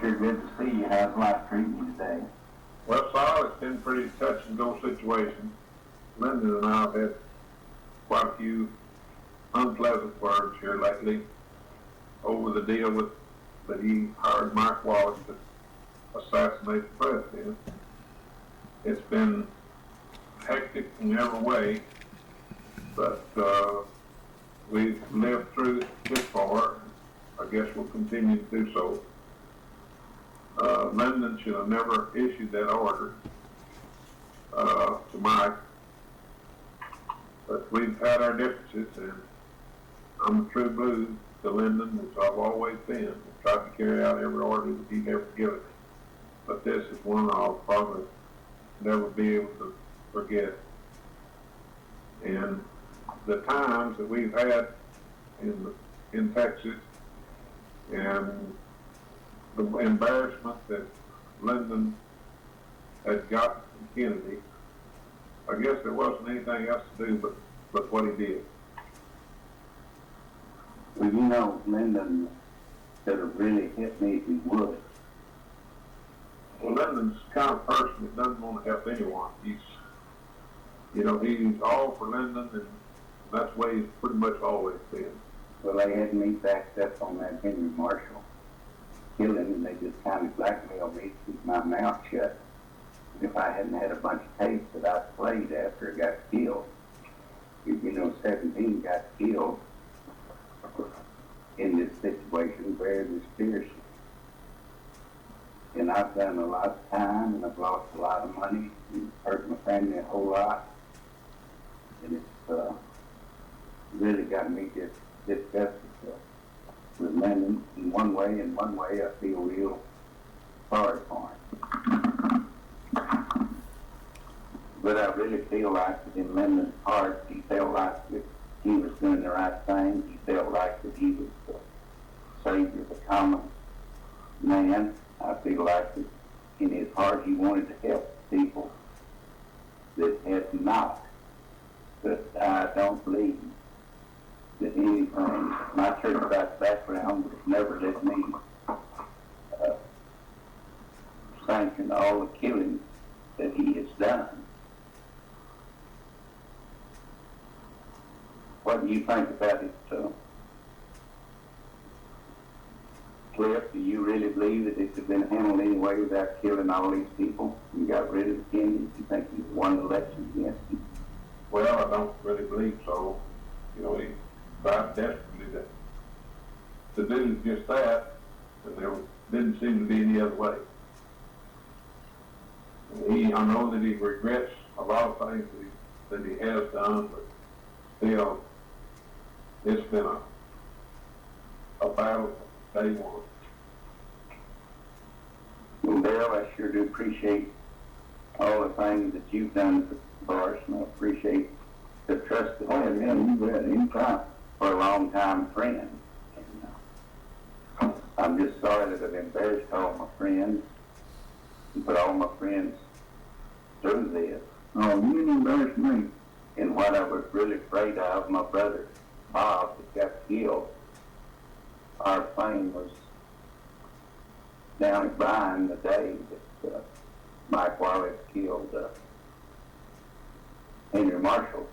sure good to see you. How's life treating you today? Well, Saul, it's been a pretty touch and go situation. Lyndon and I have had quite a few unpleasant words here lately over the deal with that he hired Mike Wallace to assassinate the president. It's been hectic in every way, but we've lived through it this far. I guess we'll continue to do so. Lyndon should have never issued that order to Mike, but we've had our differences, and I'm a true blue to Lyndon, as I've always been. I've tried to carry out every order that he'd ever given me. But this is one I'll probably never be able to forget. And the times that we've had in Texas, and the embarrassment that Lyndon had gotten from Kennedy, I guess there wasn't anything else to do but what he did. Well, you know, Lyndon could have really hit me if he would. Well, Lyndon's the kind of person that doesn't want to help anyone. He's all for Lyndon, and that's the way he's pretty much always been. Well, they had me backed up on that Henry Marshall killing, and they just kind of blackmailed me to keep my mouth shut. If I hadn't had a bunch of tapes that I played after I got killed, 17 got killed in this situation, very mysterious. And I've done a lot of time, and I've lost a lot of money, and hurt my family a whole lot. And it's really got me disgusted with Lyndon in one way. In one way, I feel real sorry for him. But I really feel like that in Lyndon's heart, he felt like that he was doing the right thing. He felt like that he was the savior of the common man. I feel like that in his heart he wanted to help people that had not. But I don't believe that anything, my church background would never let me sanction all the killings that he has done. What do you think about it, Cliff? Do you really believe that it could have been handled anyway without killing all these people? You got rid of the Kennedys. You think you won the election against him? Well, I don't really believe so. He tried desperately to do just that, and there didn't seem to be any other way. And I know that he regrets a lot of things that he has done, but still, it's been a battle from day one. Well, Bill, I sure do appreciate all the things that you've done for us, and I appreciate the trust that I have in you for a long time friend. And, I'm just sorry that I've embarrassed all my friends and put all my friends through this. Oh, you didn't embarrass me. And what I was really afraid of, my brother Bob that got killed, our plane was down at Bryan the day that Mike Wallace killed Henry Marshall.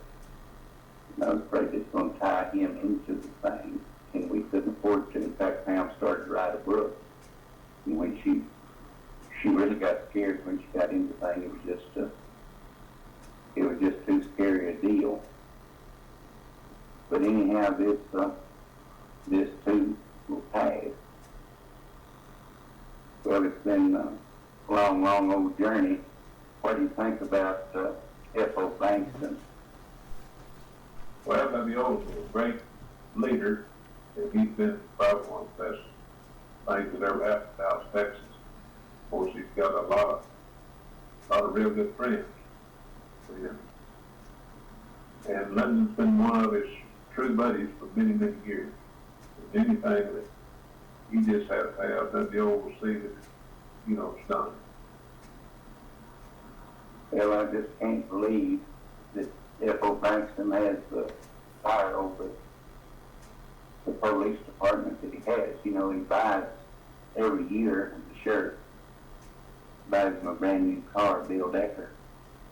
And I was afraid it's going to tie him into the thing, and we couldn't afford to. In fact, Pam started to write a book, and when she really got scared when she got into the thing. It was just too scary a deal. But anyhow, this too will pass. Well, it's been a long, long old journey. What do you think about F.O. Bankston? Well, WO was a great leader, and he's been probably one of the best things that ever happened to Dallas, Texas. Of course, he's got a lot of real good friends. Yeah. And Lyndon's been one of his true buddies for many, many years. And anything that he just had to have, WO will see that, it's done. Well, I just can't believe that F.O. Bankston has the power over the police department that he has. He buys every year the sheriff buys him a brand new car, Bill Decker,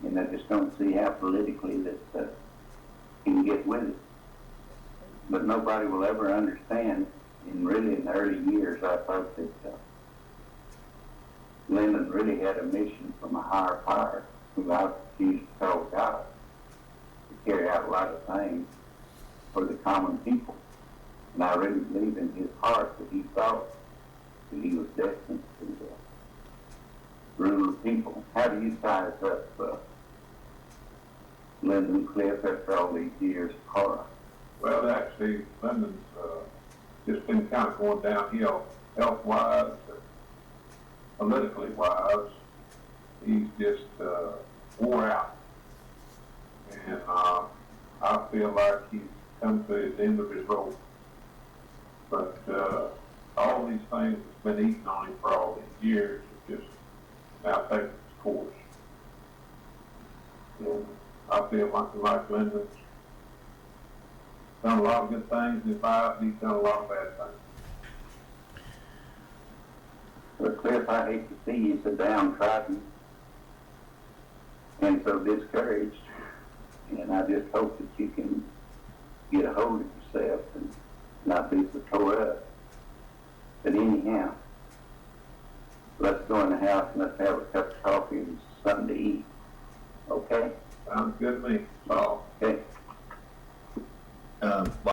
and I just don't see how politically that he can get with it. But nobody will ever understand, and really in the early years I thought that Lyndon really had a mission from a higher power, who I used to call God, to carry out a lot of things for the common people. And I really believe in his heart that he thought that he was destined to rule the people. How do you size up Lyndon Cliff after all these years of horror? Well, actually, Lyndon's just been kind of going downhill health-wise, politically wise. He's just wore out. And I feel like he's come to the end of his rope. But all these things that's been eating on him for all these years have just now taken its course. And I feel like Lyndon's done a lot of good things in his life, and he's done a lot of bad things. Well, Cliff, I hate to see you so downtrodden and so discouraged, and I just hope that you can get a hold of yourself and not be so tore up. But anyhow, let's go in the house and let's have a cup of coffee and something to eat. Okay? Sounds good to me. So, Okay.